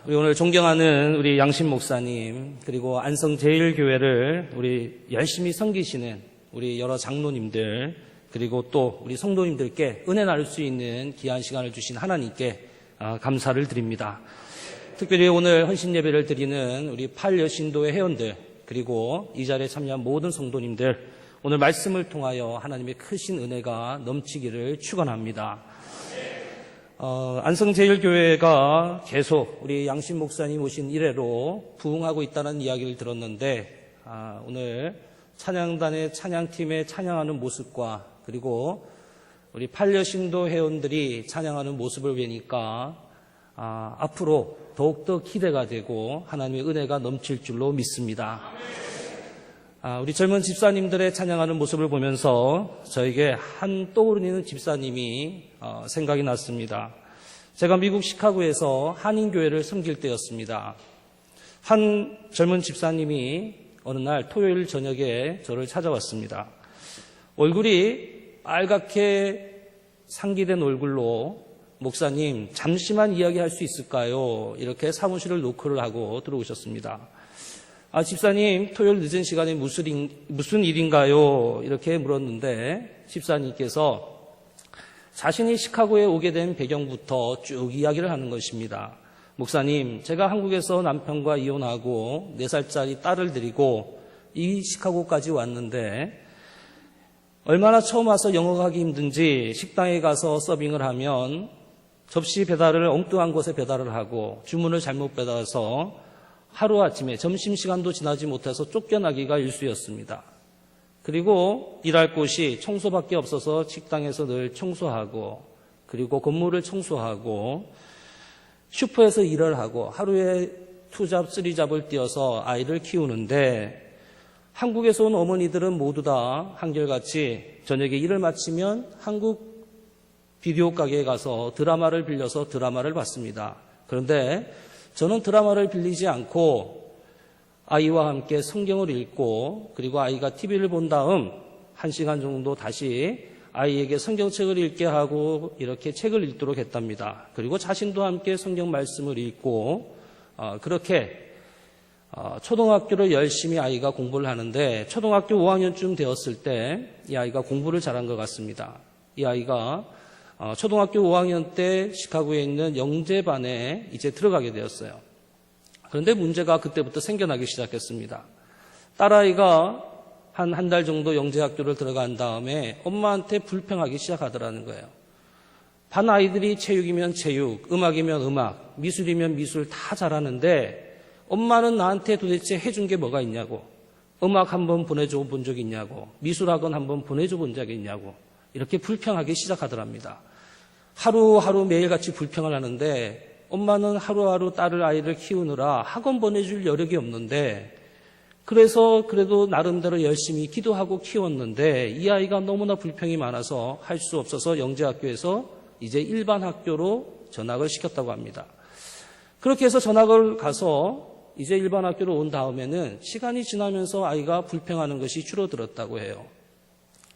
우리 오늘 존경하는 우리 양신 목사님, 그리고 안성제일교회를 우리 열심히 섬기시는 우리 여러 장로님들, 그리고 또 우리 성도님들께 은혜 나눌 수 있는 귀한 시간을 주신 하나님께 감사를 드립니다. 특별히 오늘 헌신 예배를 드리는 우리 8여신도의 회원들, 그리고 이 자리에 참여한 모든 성도님들, 오늘 말씀을 통하여 하나님의 크신 은혜가 넘치기를 축원합니다. 안성제일교회가 계속 우리 양신 목사님 오신 이래로 부흥하고 있다는 이야기를 들었는데, 오늘 찬양단의 찬양팀의 찬양하는 모습과 그리고 우리 8여신도 회원들이 찬양하는 모습을 보니까 앞으로 더욱더 기대가 되고 하나님의 은혜가 넘칠 줄로 믿습니다. 우리 젊은 집사님들의 찬양하는 모습을 보면서 저에게 한 떠오르는 집사님이 생각이 났습니다. 제가 미국 시카고에서 한인교회를 섬길 때였습니다. 한 젊은 집사님이 어느 날 토요일 저녁에 저를 찾아왔습니다. 얼굴이 빨갛게 상기된 얼굴로 목사님 잠시만 이야기할 수 있을까요? 이렇게 사무실을 노크를 하고 들어오셨습니다. 집사님 토요일 늦은 시간에 무슨 일인가요? 이렇게 물었는데 집사님께서 자신이 시카고에 오게 된 배경부터 쭉 이야기를 하는 것입니다. 목사님, 제가 한국에서 남편과 이혼하고 4살짜리 딸을 데리고 이 시카고까지 왔는데 얼마나 처음 와서 영어가 하기 힘든지 식당에 가서 서빙을 하면 접시 배달을 엉뚱한 곳에 배달을 하고 주문을 잘못 받아서 하루아침에 점심시간도 지나지 못해서 쫓겨나기가 일쑤였습니다. 그리고 일할 곳이 청소밖에 없어서 식당에서 늘 청소하고 그리고 건물을 청소하고 슈퍼에서 일을 하고 하루에 2잡, 3잡을 뛰어서 아이를 키우는데 한국에서 온 어머니들은 모두 다 한결같이 저녁에 일을 마치면 한국 비디오 가게에 가서 드라마를 빌려서 드라마를 봤습니다. 그런데 저는 드라마를 빌리지 않고 아이와 함께 성경을 읽고 그리고 아이가 TV를 본 다음 1시간 정도 다시 아이에게 성경책을 읽게 하고 이렇게 책을 읽도록 했답니다. 그리고 자신도 함께 성경 말씀을 읽고 그렇게 초등학교를 열심히 아이가 공부를 하는데 초등학교 5학년쯤 되었을 때 이 아이가 공부를 잘한 것 같습니다. 이 아이가 초등학교 5학년 때 시카고에 있는 영재반에 이제 들어가게 되었어요. 그런데 문제가 그때부터 생겨나기 시작했습니다. 딸아이가 한 달 정도 영재학교를 들어간 다음에 엄마한테 불평하기 시작하더라는 거예요. 반 아이들이 체육이면 체육, 음악이면 음악, 미술이면 미술 다 잘하는데 엄마는 나한테 도대체 해준 게 뭐가 있냐고, 음악 한번 보내줘 본 적이 있냐고, 미술학원 한번 보내줘 본 적이 있냐고 이렇게 불평하기 시작하더랍니다. 하루하루 매일같이 불평을 하는데 엄마는 하루하루 아이를 키우느라 학원 보내줄 여력이 없는데 그래서 그래도 나름대로 열심히 기도하고 키웠는데 이 아이가 너무나 불평이 많아서 할 수 없어서 영재학교에서 이제 일반 학교로 전학을 시켰다고 합니다. 그렇게 해서 전학을 가서 이제 일반 학교로 온 다음에는 시간이 지나면서 아이가 불평하는 것이 줄어들었다고 해요.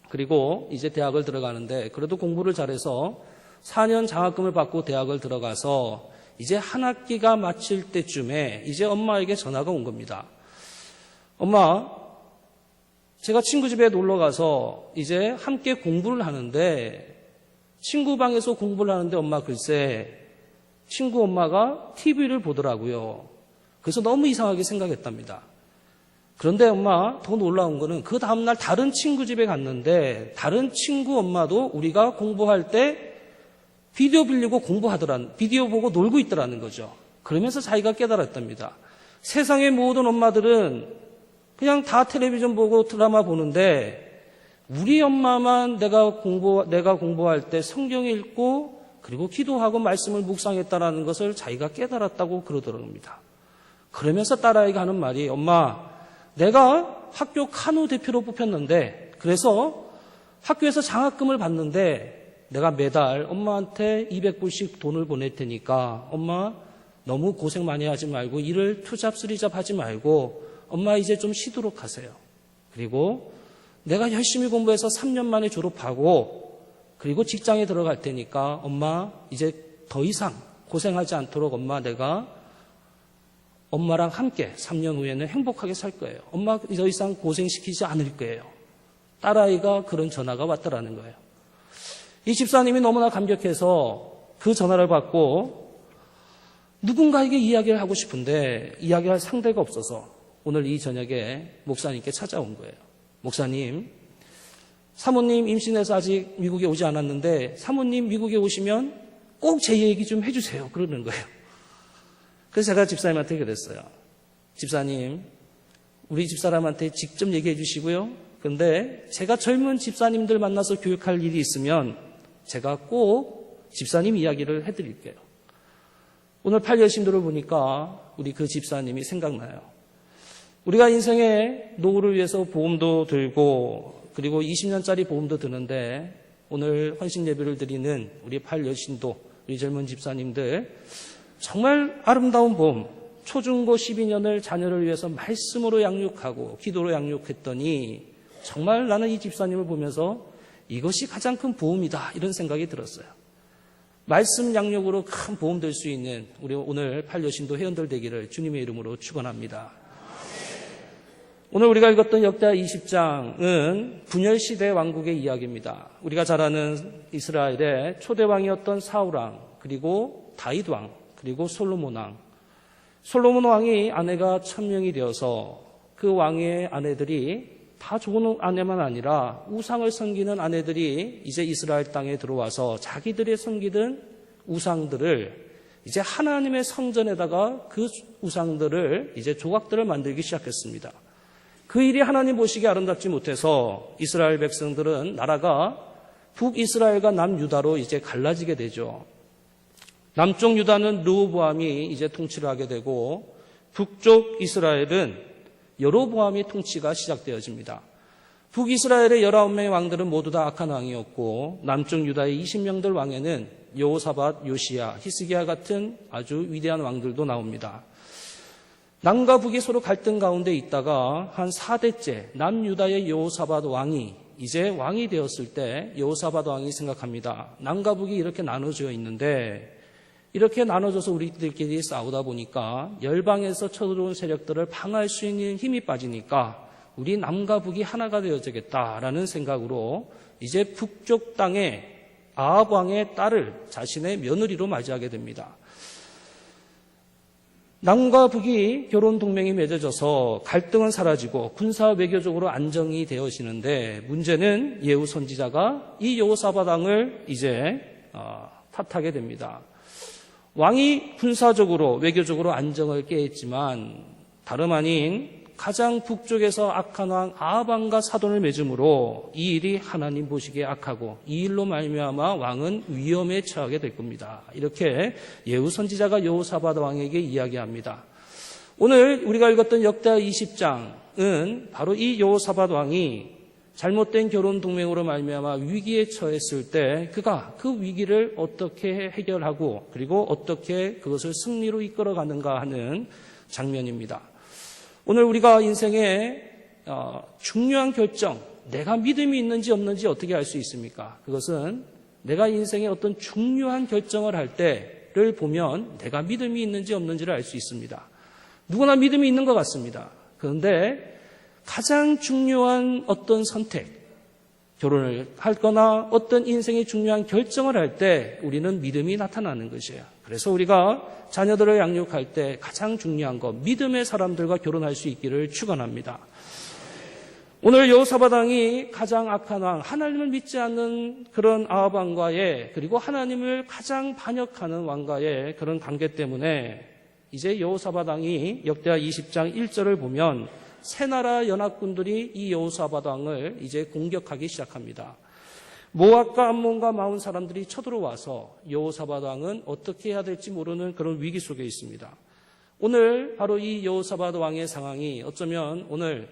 그리고 이제 대학을 들어가는데 그래도 공부를 잘해서 4년 장학금을 받고 대학을 들어가서 이제 한 학기가 마칠 때쯤에 이제 엄마에게 전화가 온 겁니다. 엄마, 제가 친구 집에 놀러 가서 이제 함께 공부를 하는데 친구 방에서 공부를 하는데 엄마 글쎄 친구 엄마가 TV를 보더라고요. 그래서 너무 이상하게 생각했답니다. 그런데 엄마 더 놀라운 거는 그 다음날 다른 친구 집에 갔는데 다른 친구 엄마도 우리가 공부할 때 비디오 빌리고 비디오 보고 놀고 있더라는 거죠. 그러면서 자기가 깨달았답니다. 세상의 모든 엄마들은 그냥 다 텔레비전 보고 드라마 보는데 우리 엄마만 내가 공부할 때 성경 읽고 그리고 기도하고 말씀을 묵상했다라는 것을 자기가 깨달았다고 그러더랍니다. 그러면서 딸아이가 하는 말이 엄마 내가 학교 카누 대표로 뽑혔는데 그래서 학교에서 장학금을 받는데 내가 매달 엄마한테 200불씩 돈을 보낼 테니까 엄마 너무 고생 많이 하지 말고 일을 2잡, 3잡 하지 말고 엄마 이제 좀 쉬도록 하세요. 그리고 내가 열심히 공부해서 3년 만에 졸업하고 그리고 직장에 들어갈 테니까 엄마 이제 더 이상 고생하지 않도록 엄마 내가 엄마랑 함께 3년 후에는 행복하게 살 거예요. 엄마 더 이상 고생시키지 않을 거예요. 딸아이가 그런 전화가 왔더라는 거예요. 이 집사님이 너무나 감격해서 그 전화를 받고 누군가에게 이야기를 하고 싶은데 이야기할 상대가 없어서 오늘 이 저녁에 목사님께 찾아온 거예요. 목사님, 사모님 임신해서 아직 미국에 오지 않았는데 사모님 미국에 오시면 꼭 제 얘기 좀 해주세요. 그러는 거예요. 그래서 제가 집사님한테 그랬어요. 집사님, 우리 집사람한테 직접 얘기해 주시고요. 근데 제가 젊은 집사님들 만나서 교육할 일이 있으면 제가 꼭 집사님 이야기를 해드릴게요. 오늘 팔여신도를 보니까 우리 그 집사님이 생각나요. 우리가 인생의 노후를 위해서 보험도 들고 그리고 20년짜리 보험도 드는데 오늘 헌신 예배를 드리는 우리 팔여신도 우리 젊은 집사님들 정말 아름다운 보험 초중고 12년을 자녀를 위해서 말씀으로 양육하고 기도로 양육했더니 정말 나는 이 집사님을 보면서 이것이 가장 큰 보험이다 이런 생각이 들었어요. 말씀 양육으로 큰 보험 될 수 있는 우리 오늘 팔여신도 회원들 되기를 주님의 이름으로 축원합니다. 오늘 우리가 읽었던 역대하 20장은 분열시대 왕국의 이야기입니다. 우리가 잘 아는 이스라엘의 초대 왕이었던 사울왕 그리고 다윗왕 그리고 솔로몬 왕. 솔로몬 왕이 아내가 1000명이 되어서 그 왕의 아내들이 다 좋은 아내만 아니라 우상을 섬기는 아내들이 이제 이스라엘 땅에 들어와서 자기들이 섬기던 우상들을 이제 하나님의 성전에다가 그 우상들을 이제 조각들을 만들기 시작했습니다. 그 일이 하나님 보시기에 아름답지 못해서 이스라엘 백성들은 나라가 북이스라엘과 남유다로 이제 갈라지게 되죠. 남쪽 유다는 르호보암이 이제 통치를 하게 되고 북쪽 이스라엘은 여로보암이 통치가 시작되어집니다. 북이스라엘의 19명의 왕들은 모두 다 악한 왕이었고 남쪽 유다의 20명들 왕에는 여호사밧, 요시야, 히스기야 같은 아주 위대한 왕들도 나옵니다. 남과 북이 서로 갈등 가운데 있다가 한 4대째 남유다의 여호사밧 왕이 이제 왕이 되었을 때 여호사밧 왕이 생각합니다. 남과 북이 이렇게 나눠져 있는데 이렇게 나눠져서 우리들끼리 싸우다 보니까 열방에서 쳐들어온 세력들을 방어할 수 있는 힘이 빠지니까 우리 남과 북이 하나가 되어야겠다라는 생각으로 이제 북쪽 땅에 아합 왕의 딸을 자신의 며느리로 맞이하게 됩니다. 남과 북이 결혼 동맹이 맺어져서 갈등은 사라지고 군사 외교적으로 안정이 되어지는데 문제는 예후 선지자가 이 여호사밧 왕을 이제 탓하게 됩니다. 왕이 군사적으로 외교적으로 안정을 깨했지만 다름 아닌 가장 북쪽에서 악한 왕 아합 왕과 사돈을 맺음으로 이 일이 하나님 보시기에 악하고 이 일로 말미암아 왕은 위험에 처하게 될 겁니다. 이렇게 예후 선지자가 여호사밧 왕에게 이야기합니다. 오늘 우리가 읽었던 역대하 20장은 바로 이 여호사밧 왕이 잘못된 결혼 동맹으로 말미암아 위기에 처했을 때 그가 그 위기를 어떻게 해결하고 그리고 어떻게 그것을 승리로 이끌어가는가 하는 장면입니다. 오늘 우리가 인생의 중요한 결정, 내가 믿음이 있는지 없는지 어떻게 알 수 있습니까? 그것은 내가 인생의 어떤 중요한 결정을 할 때를 보면 내가 믿음이 있는지 없는지를 알 수 있습니다. 누구나 믿음이 있는 것 같습니다. 그런데 가장 중요한 어떤 선택, 결혼을 하거나 어떤 인생의 중요한 결정을 할 때 우리는 믿음이 나타나는 것이에요. 그래서 우리가 자녀들을 양육할 때 가장 중요한 것, 믿음의 사람들과 결혼할 수 있기를 축원합니다. 오늘 여호사밧 왕이 가장 악한 왕, 하나님을 믿지 않는 그런 아합 왕과의 그리고 하나님을 가장 반역하는 왕과의 그런 관계 때문에 이제 여호사밧 왕이 역대하 20장 1절을 보면 세 나라 연합군들이 이 여호사밧 왕을 이제 공격하기 시작합니다. 모압과 암몬과 마온 사람들이 쳐들어와서 여호사밧 왕은 어떻게 해야 될지 모르는 그런 위기 속에 있습니다. 오늘 바로 이 여호사밧 왕의 상황이 어쩌면 오늘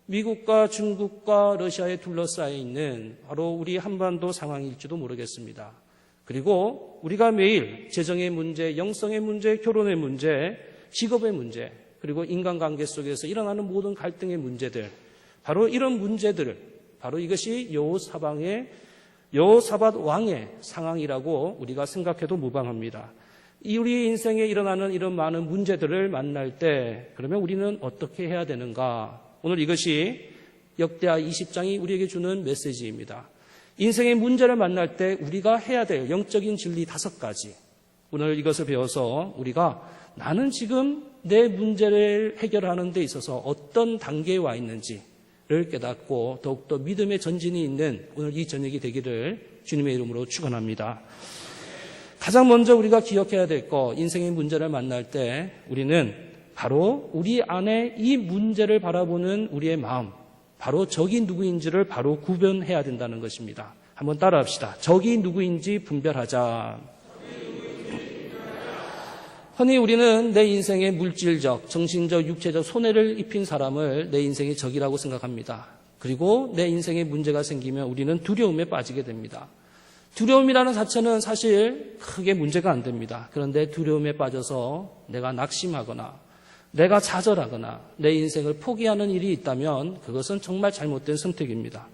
미국과 중국과 러시아에 둘러싸여 있는 바로 우리 한반도 상황일지도 모르겠습니다. 그리고 우리가 매일 재정의 문제, 영성의 문제, 결혼의 문제, 직업의 문제, 그리고 인간관계 속에서 일어나는 모든 갈등의 문제들, 바로 이런 문제들을, 바로 이것이 여호사밧 왕의 상황이라고 우리가 생각해도 무방합니다. 우리 인생에 일어나는 이런 많은 문제들을 만날 때 그러면 우리는 어떻게 해야 되는가? 오늘 이것이 역대하 20장이 우리에게 주는 메시지입니다. 인생의 문제를 만날 때 우리가 해야 될 영적인 진리 5가지. 오늘 이것을 배워서 우리가 나는 지금 내 문제를 해결하는 데 있어서 어떤 단계에 와 있는지를 깨닫고 더욱더 믿음의 전진이 있는 오늘 이 저녁이 되기를 주님의 이름으로 축원합니다. 가장 먼저 우리가 기억해야 될 거, 인생의 문제를 만날 때 우리는 바로 우리 안에 이 문제를 바라보는 우리의 마음, 바로 적이 누구인지를 바로 구별해야 된다는 것입니다. 한번 따라합시다. 적이 누구인지 분별하자. 흔히 우리는 내 인생에 물질적, 정신적, 육체적 손해를 입힌 사람을 내 인생의 적이라고 생각합니다. 그리고 내 인생에 문제가 생기면 우리는 두려움에 빠지게 됩니다. 두려움이라는 자체는 사실 크게 문제가 안 됩니다. 그런데 두려움에 빠져서 내가 낙심하거나 내가 좌절하거나 내 인생을 포기하는 일이 있다면 그것은 정말 잘못된 선택입니다.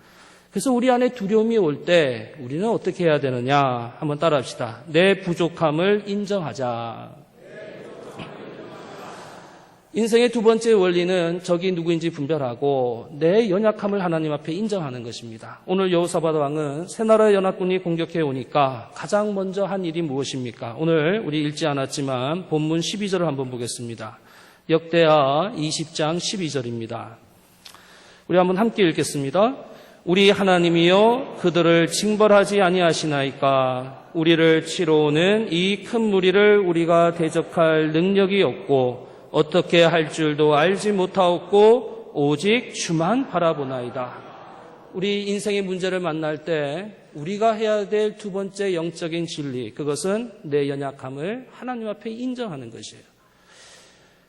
그래서 우리 안에 두려움이 올 때 우리는 어떻게 해야 되느냐? 한번 따라합시다. 내 부족함을 인정하자. 인생의 두 번째 원리는 적이 누구인지 분별하고 내 연약함을 하나님 앞에 인정하는 것입니다. 오늘 여호사밧 왕은 세 나라의 연합군이 공격해 오니까 가장 먼저 한 일이 무엇입니까? 오늘 우리 읽지 않았지만 본문 12절을 한번 보겠습니다. 역대하 20장 12절입니다. 우리 한번 함께 읽겠습니다. 우리 하나님이여 그들을 징벌하지 아니하시나이까? 우리를 치러 오는 이 큰 무리를 우리가 대적할 능력이 없고 어떻게 할 줄도 알지 못하옵고 오직 주만 바라보나이다. 우리 인생의 문제를 만날 때 우리가 해야 될 두 번째 영적인 진리, 그것은 내 연약함을 하나님 앞에 인정하는 것이에요.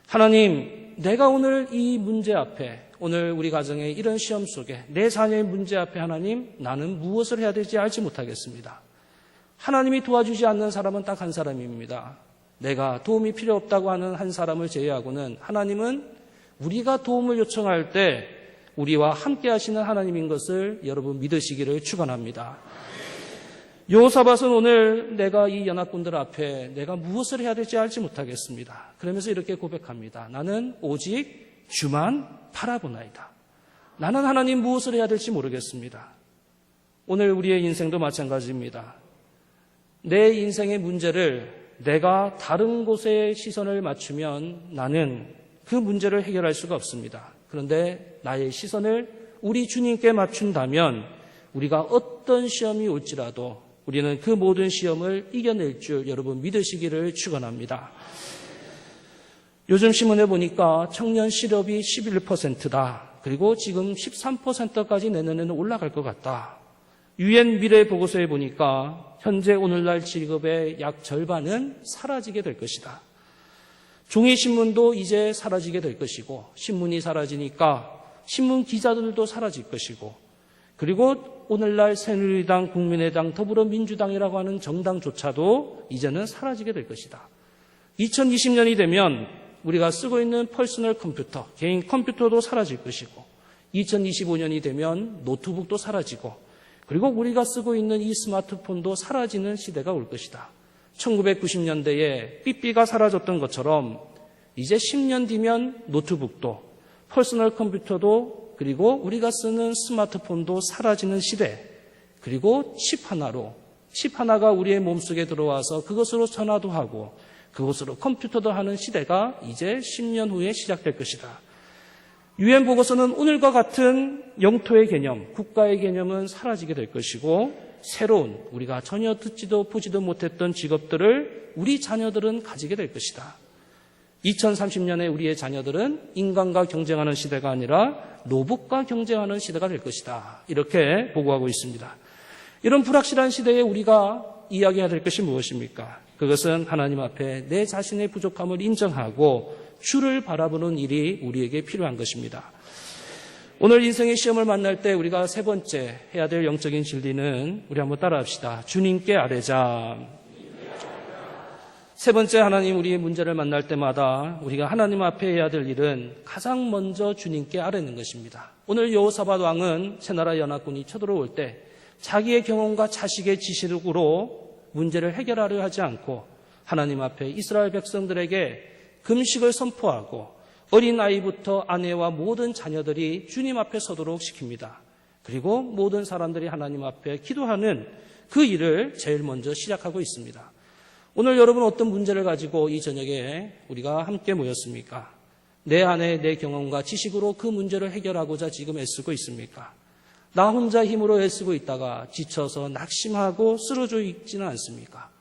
하나님, 내가 오늘 이 문제 앞에, 오늘 우리 가정의 이런 시험 속에 내 자녀의 문제 앞에 하나님, 나는 무엇을 해야 될지 알지 못하겠습니다. 하나님이 도와주지 않는 사람은 딱 한 사람입니다. 내가 도움이 필요 없다고 하는 한 사람을 제외하고는 하나님은 우리가 도움을 요청할 때 우리와 함께 하시는 하나님인 것을 여러분 믿으시기를 축원합니다. 여호사밧은 오늘 내가 이 연합군들 앞에 내가 무엇을 해야 될지 알지 못하겠습니다. 그러면서 이렇게 고백합니다. 나는 오직 주만 바라보나이다. 나는 하나님 무엇을 해야 될지 모르겠습니다. 오늘 우리의 인생도 마찬가지입니다. 내 인생의 문제를 내가 다른 곳에 시선을 맞추면 나는 그 문제를 해결할 수가 없습니다. 그런데 나의 시선을 우리 주님께 맞춘다면 우리가 어떤 시험이 올지라도 우리는 그 모든 시험을 이겨낼 줄 여러분 믿으시기를 축원합니다. 요즘 신문에 보니까 청년 실업이 11%다. 그리고 지금 13%까지 내년에는 올라갈 것 같다. UN 미래 보고서에 보니까 현재 오늘날 직업의 약 절반은 사라지게 될 것이다. 종이신문도 이제 사라지게 될 것이고 신문이 사라지니까 신문 기자들도 사라질 것이고 그리고 오늘날 새누리당, 국민의당, 더불어민주당이라고 하는 정당조차도 이제는 사라지게 될 것이다. 2020년이 되면 우리가 쓰고 있는 퍼스널 컴퓨터, 개인 컴퓨터도 사라질 것이고 2025년이 되면 노트북도 사라지고 그리고 우리가 쓰고 있는 이 스마트폰도 사라지는 시대가 올 것이다. 1990년대에 삐삐가 사라졌던 것처럼 이제 10년 뒤면 노트북도, 퍼스널 컴퓨터도 그리고 우리가 쓰는 스마트폰도 사라지는 시대. 그리고 칩 하나가 우리의 몸속에 들어와서 그것으로 전화도 하고 그것으로 컴퓨터도 하는 시대가 이제 10년 후에 시작될 것이다. UN 보고서는 오늘과 같은 영토의 개념, 국가의 개념은 사라지게 될 것이고 새로운 우리가 전혀 듣지도 보지도 못했던 직업들을 우리 자녀들은 가지게 될 것이다. 2030년에 우리의 자녀들은 인간과 경쟁하는 시대가 아니라 로봇과 경쟁하는 시대가 될 것이다. 이렇게 보고하고 있습니다. 이런 불확실한 시대에 우리가 이야기해야 될 것이 무엇입니까? 그것은 하나님 앞에 내 자신의 부족함을 인정하고 주를 바라보는 일이 우리에게 필요한 것입니다. 오늘 인생의 시험을 만날 때 우리가 세 번째 해야 될 영적인 진리는 우리 한번 따라합시다. 주님께 아뢰자. 세 번째, 하나님 우리의 문제를 만날 때마다 우리가 하나님 앞에 해야 될 일은 가장 먼저 주님께 아뢰는 것입니다. 오늘 여호사밧 왕은 세 나라 연합군이 쳐들어올 때 자기의 경험과 자식의 지식으로 문제를 해결하려 하지 않고 하나님 앞에 이스라엘 백성들에게 금식을 선포하고 어린아이부터 아내와 모든 자녀들이 주님 앞에 서도록 시킵니다. 그리고 모든 사람들이 하나님 앞에 기도하는 그 일을 제일 먼저 시작하고 있습니다. 오늘 여러분 어떤 문제를 가지고 이 저녁에 우리가 함께 모였습니까? 내 안에 내 경험과 지식으로 그 문제를 해결하고자 지금 애쓰고 있습니까? 나 혼자 힘으로 애쓰고 있다가 지쳐서 낙심하고 쓰러져 있지는 않습니까?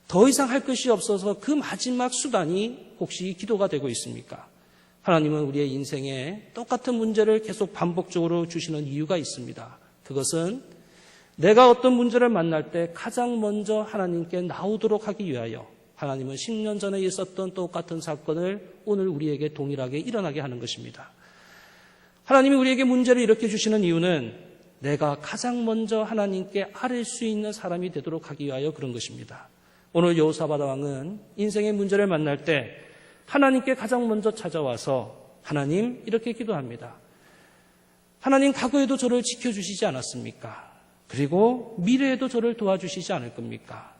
더 이상 할 것이 없어서 그 마지막 수단이 혹시 기도가 되고 있습니까? 하나님은 우리의 인생에 똑같은 문제를 계속 반복적으로 주시는 이유가 있습니다. 그것은 내가 어떤 문제를 만날 때 가장 먼저 하나님께 나오도록 하기 위하여 하나님은 10년 전에 있었던 똑같은 사건을 오늘 우리에게 동일하게 일어나게 하는 것입니다. 하나님이 우리에게 문제를 일으켜 주시는 이유는 내가 가장 먼저 하나님께 아뢰 수 있는 사람이 되도록 하기 위하여 그런 것입니다. 오늘 여호사밧 왕은 인생의 문제를 만날 때 하나님께 가장 먼저 찾아와서 하나님 이렇게 기도합니다. 하나님 과거에도 저를 지켜주시지 않았습니까? 그리고 미래에도 저를 도와주시지 않을 겁니까?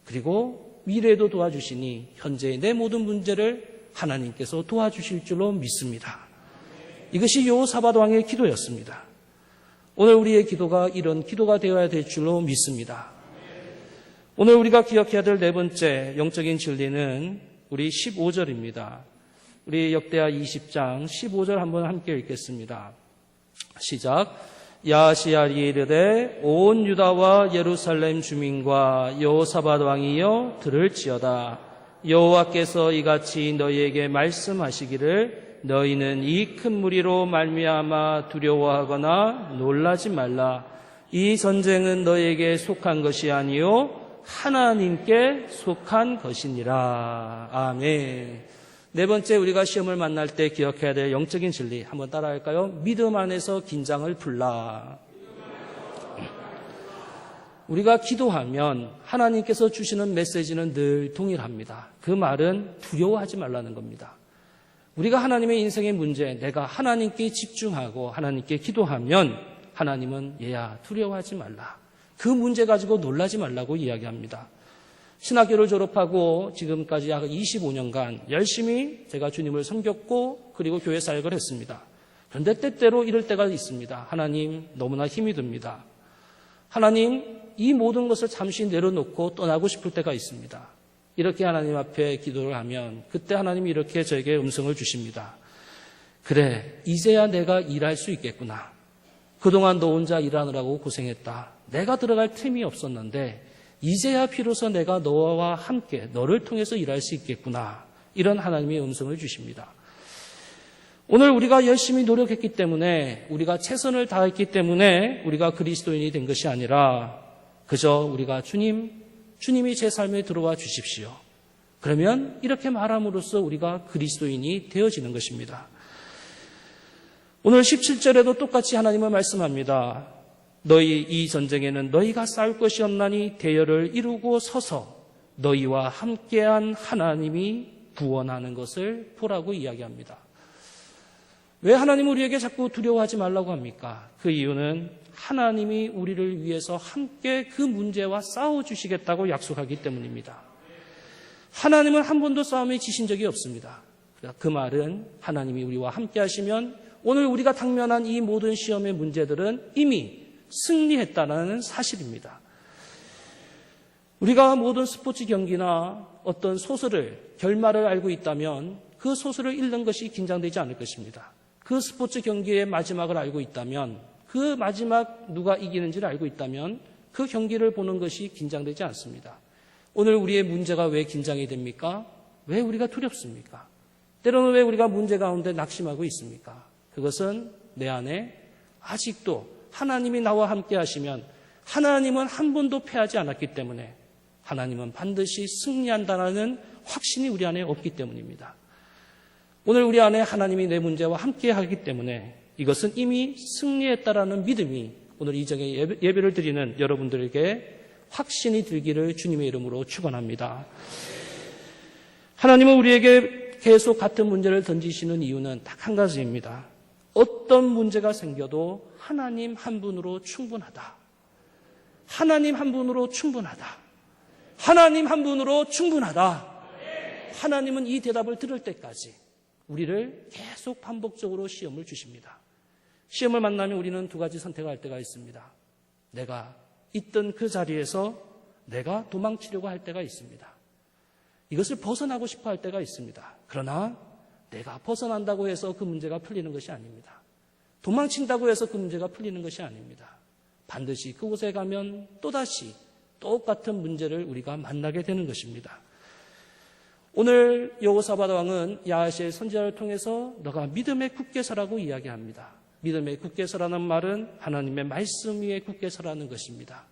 그리고 미래에도 도와주시니 현재의 내 모든 문제를 하나님께서 도와주실 줄로 믿습니다. 이것이 여호사밧 왕의 기도였습니다. 오늘 우리의 기도가 이런 기도가 되어야 될 줄로 믿습니다. 오늘 우리가 기억해야 될 네 번째 영적인 진리는 우리 15절입니다. 우리 역대하 20장 15절 한번 함께 읽겠습니다. 시작. 야시알이 이르되 온 유다와 예루살렘 주민과 여호사밧 왕이여 들을지어다. 여호와께서 이같이 너희에게 말씀하시기를 너희는 이 큰 무리로 말미암아 두려워하거나 놀라지 말라. 이 전쟁은 너희에게 속한 것이 아니요 하나님께 속한 것이니라. 아멘. 네 번째 우리가 시험을 만날 때 기억해야 될 영적인 진리 한번 따라할까요? 믿음 안에서 긴장을 풀라. 우리가 기도하면 하나님께서 주시는 메시지는 늘 동일합니다. 그 말은 두려워하지 말라는 겁니다. 우리가 하나님의 인생의 문제, 내가 하나님께 집중하고 하나님께 기도하면 하나님은 얘야 두려워하지 말라. 그 문제 가지고 놀라지 말라고 이야기합니다. 신학교를 졸업하고 지금까지 약 25년간 열심히 제가 주님을 섬겼고 그리고 교회 사역을 했습니다. 그런데 때때로 이럴 때가 있습니다. 하나님 너무나 힘이 듭니다. 하나님 이 모든 것을 잠시 내려놓고 떠나고 싶을 때가 있습니다. 이렇게 하나님 앞에 기도를 하면 그때 하나님이 이렇게 저에게 음성을 주십니다. 그래 이제야 내가 일할 수 있겠구나. 그동안 너 혼자 일하느라고 고생했다. 내가 들어갈 틈이 없었는데 이제야 비로소 내가 너와 함께 너를 통해서 일할 수 있겠구나. 이런 하나님의 음성을 주십니다. 오늘 우리가 열심히 노력했기 때문에 우리가 최선을 다했기 때문에 우리가 그리스도인이 된 것이 아니라 그저 우리가 주님이 제 삶에 들어와 주십시오. 그러면 이렇게 말함으로써 우리가 그리스도인이 되어지는 것입니다. 오늘 17절에도 똑같이 하나님은 말씀합니다. 너희 이 전쟁에는 너희가 싸울 것이 없나니 대열을 이루고 서서 너희와 함께한 하나님이 구원하는 것을 보라고 이야기합니다. 왜 하나님은 우리에게 자꾸 두려워하지 말라고 합니까? 그 이유는 하나님이 우리를 위해서 함께 그 문제와 싸워주시겠다고 약속하기 때문입니다. 하나님은 한 번도 싸움에 지신 적이 없습니다. 그 말은 하나님이 우리와 함께 하시면 오늘 우리가 당면한 이 모든 시험의 문제들은 이미 승리했다는 사실입니다. 우리가 모든 스포츠 경기나 어떤 소설을 결말을 알고 있다면 그 소설을 읽는 것이 긴장되지 않을 것입니다. 그 스포츠 경기의 마지막을 알고 있다면 그 마지막 누가 이기는지를 알고 있다면 그 경기를 보는 것이 긴장되지 않습니다. 오늘 우리의 문제가 왜 긴장이 됩니까? 왜 우리가 두렵습니까? 때로는 왜 우리가 문제 가운데 낙심하고 있습니까? 그것은 내 안에 아직도 하나님이 나와 함께 하시면 하나님은 한 번도 패하지 않았기 때문에 하나님은 반드시 승리한다는 확신이 우리 안에 없기 때문입니다. 오늘 우리 안에 하나님이 내 문제와 함께 하기 때문에 이것은 이미 승리했다라는 믿음이 오늘 이 정의 예배를 드리는 여러분들에게 확신이 들기를 주님의 이름으로 축원합니다. 하나님은 우리에게 계속 같은 문제를 던지시는 이유는 딱 한 가지입니다. 어떤 문제가 생겨도 하나님 한 분으로 충분하다. 하나님 한 분으로 충분하다. 하나님 한 분으로 충분하다. 하나님은 이 대답을 들을 때까지 우리를 계속 반복적으로 시험을 주십니다. 시험을 만나면 우리는 두 가지 선택을 할 때가 있습니다. 내가 있던 그 자리에서 내가 도망치려고 할 때가 있습니다. 이것을 벗어나고 싶어 할 때가 있습니다. 그러나 내가 벗어난다고 해서 그 문제가 풀리는 것이 아닙니다. 도망친다고 해서 그 문제가 풀리는 것이 아닙니다. 반드시 그곳에 가면 또다시 똑같은 문제를 우리가 만나게 되는 것입니다. 오늘 여호사밧 왕은 야하시엘 선지자를 통해서 너가 믿음에 굳게 서라고 이야기합니다. 믿음에 굳게 서라는 말은 하나님의 말씀 위에 굳게 서라는 것입니다.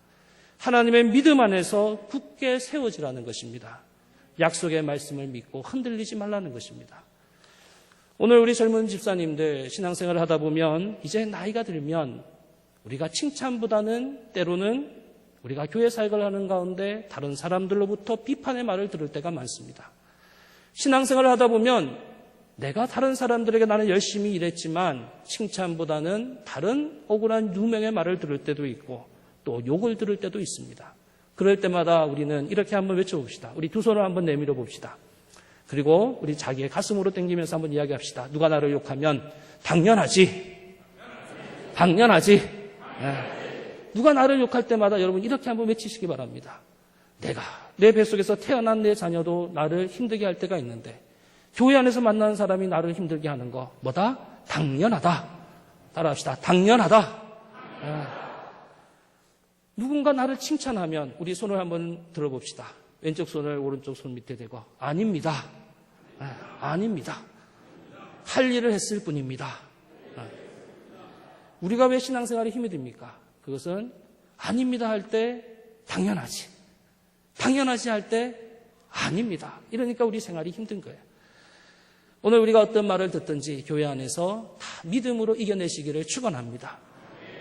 하나님의 믿음 안에서 굳게 세워지라는 것입니다. 약속의 말씀을 믿고 흔들리지 말라는 것입니다. 오늘 우리 젊은 집사님들 신앙생활을 하다 보면 이제 나이가 들면 우리가 칭찬보다는 때로는 우리가 교회 사역을 하는 가운데 다른 사람들로부터 비판의 말을 들을 때가 많습니다. 신앙생활을 하다 보면 내가 다른 사람들에게 나는 열심히 일했지만 칭찬보다는 다른 억울한 유명의 말을 들을 때도 있고 또 욕을 들을 때도 있습니다. 그럴 때마다 우리는 이렇게 한번 외쳐봅시다. 우리 두 손을 한번 내밀어 봅시다. 그리고 우리 자기의 가슴으로 당기면서 한번 이야기합시다. 누가 나를 욕하면 당연하지. 당연하지. 누가 나를 욕할 때마다 여러분 이렇게 한번 외치시기 바랍니다. 내가 내 뱃속에서 태어난 내 자녀도 나를 힘들게 할 때가 있는데 교회 안에서 만나는 사람이 나를 힘들게 하는 거 뭐다? 당연하다. 따라합시다. 당연하다. 누군가 나를 칭찬하면 우리 손을 한번 들어봅시다. 왼쪽 손을 오른쪽 손 밑에 대고 아닙니다. 아닙니다. 할 일을 했을 뿐입니다. 우리가 왜 신앙생활에 힘이 듭니까? 그것은 아닙니다 할 때 당연하지. 당연하지 할 때 아닙니다. 이러니까 우리 생활이 힘든 거예요. 오늘 우리가 어떤 말을 듣든지 교회 안에서 다 믿음으로 이겨내시기를 축원합니다.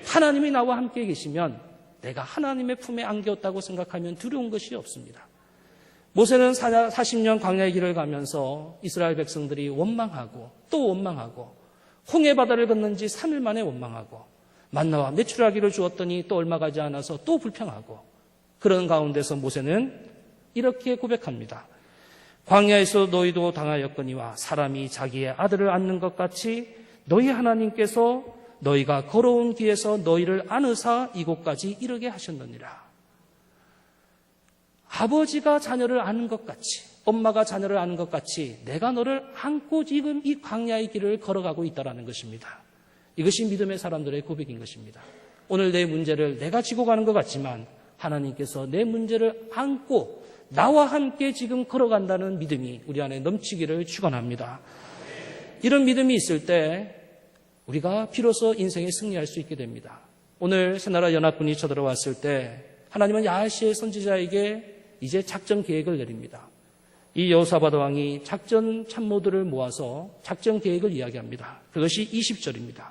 하나님이 나와 함께 계시면 내가 하나님의 품에 안겼다고 생각하면 두려운 것이 없습니다. 모세는 40년 광야의 길을 가면서 이스라엘 백성들이 원망하고 또 원망하고 홍해 바다를 건넌 지 3일 만에 원망하고 만나와 메추라기를 주었더니 또 얼마 가지 않아서 또 불평하고 그런 가운데서 모세는 이렇게 고백합니다. 광야에서 너희도 당하였거니와 사람이 자기의 아들을 안는 것 같이 너희 하나님께서 너희가 걸어온 길에서 너희를 안으사 이곳까지 이르게 하셨느니라. 아버지가 자녀를 아는 것 같이 엄마가 자녀를 아는 것 같이 내가 너를 안고 지금 이 광야의 길을 걸어가고 있다는 것입니다. 이것이 믿음의 사람들의 고백인 것입니다. 오늘 내 문제를 내가 지고 가는 것 같지만 하나님께서 내 문제를 안고 나와 함께 지금 걸어간다는 믿음이 우리 안에 넘치기를 축원합니다. 이런 믿음이 있을 때 우리가 비로소 인생에 승리할 수 있게 됩니다. 오늘 새나라 연합군이 쳐들어왔을 때 하나님은 야하시엘 선지자에게 이제 작전 계획을 내립니다. 이 여호사밧 왕이 작전 참모들을 모아서 작전 계획을 이야기합니다. 그것이 20절입니다.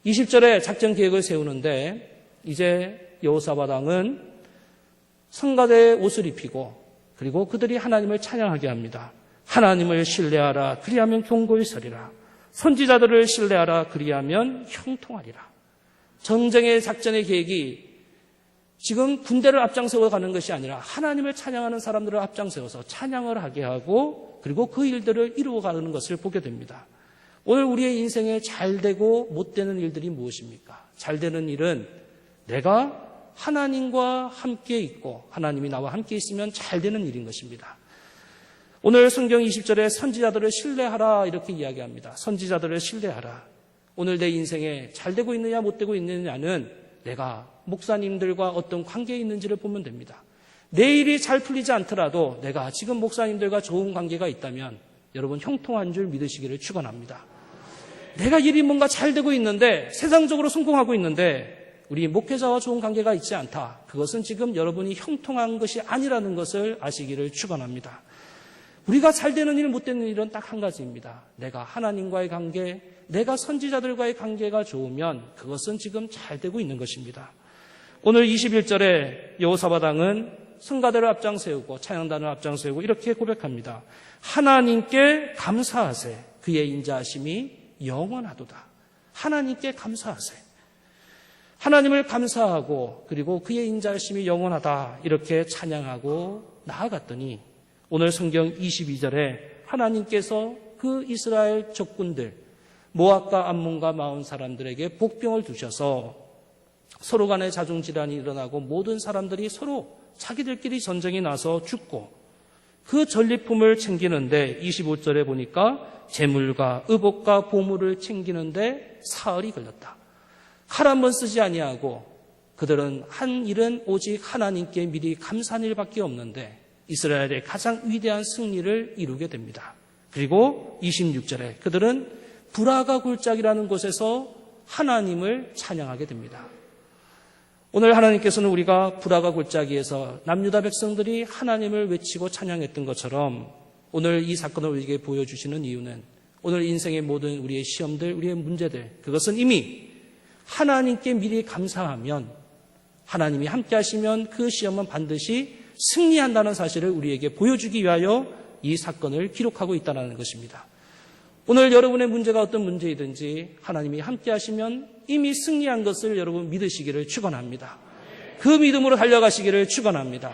20절에 작전 계획을 세우는데 이제 여호사밧 왕은 성가대의 옷을 입히고 그리고 그들이 하나님을 찬양하게 합니다. 하나님을 신뢰하라 그리하면 견고히 서리라. 선지자들을 신뢰하라 그리하면 형통하리라. 전쟁의 작전의 계획이 지금 군대를 앞장세워 가는 것이 아니라 하나님을 찬양하는 사람들을 앞장세워서 찬양을 하게 하고 그리고 그 일들을 이루어가는 것을 보게 됩니다. 오늘 우리의 인생에 잘 되고 못 되는 일들이 무엇입니까? 잘 되는 일은 내가 하나님과 함께 있고 하나님이 나와 함께 있으면 잘 되는 일인 것입니다. 오늘 성경 20절에 선지자들을 신뢰하라 이렇게 이야기합니다. 선지자들을 신뢰하라. 오늘 내 인생에 잘 되고 있느냐 못 되고 있느냐는 내가 목사님들과 어떤 관계에 있는지를 보면 됩니다. 내 일이 잘 풀리지 않더라도 내가 지금 목사님들과 좋은 관계가 있다면 여러분 형통한 줄 믿으시기를 축원합니다. 내가 일이 뭔가 잘 되고 있는데 세상적으로 성공하고 있는데 우리 목회자와 좋은 관계가 있지 않다. 그것은 지금 여러분이 형통한 것이 아니라는 것을 아시기를 축원합니다. 우리가 잘 되는 일, 못 되는 일은 딱 한 가지입니다. 내가 하나님과의 관계, 내가 선지자들과의 관계가 좋으면 그것은 지금 잘 되고 있는 것입니다. 오늘 21절에 여호사밧 왕은 성가대를 앞장세우고 찬양단을 앞장세우고 이렇게 고백합니다. 하나님께 감사하세. 그의 인자하심이 영원하도다. 하나님께 감사하세. 하나님을 감사하고 그리고 그의 인자하심이 영원하다 이렇게 찬양하고 나아갔더니 오늘 성경 22절에 하나님께서 그 이스라엘 적군들 모압과 암몬과 마온 사람들에게 복병을 두셔서 서로 간에 자중질환이 일어나고 모든 사람들이 서로 자기들끼리 전쟁이 나서 죽고 그 전리품을 챙기는데 25절에 보니까 재물과 의복과 보물을 챙기는데 사흘이 걸렸다. 칼 한 번 쓰지 아니하고 그들은 한 일은 오직 하나님께 미리 감사한 일밖에 없는데 이스라엘의 가장 위대한 승리를 이루게 됩니다. 그리고 26절에 그들은 브라가 골짜기라는 곳에서 하나님을 찬양하게 됩니다. 오늘 하나님께서는 우리가 브라가 골짜기에서 남유다 백성들이 하나님을 외치고 찬양했던 것처럼 오늘 이 사건을 우리에게 보여주시는 이유는 오늘 인생의 모든 우리의 시험들, 우리의 문제들, 그것은 이미 하나님께 미리 감사하면 하나님이 함께 하시면 그 시험은 반드시 승리한다는 사실을 우리에게 보여주기 위하여 이 사건을 기록하고 있다는 것입니다. 오늘 여러분의 문제가 어떤 문제이든지 하나님이 함께 하시면 이미 승리한 것을 여러분 믿으시기를 축원합니다. 그 믿음으로 달려가시기를 축원합니다.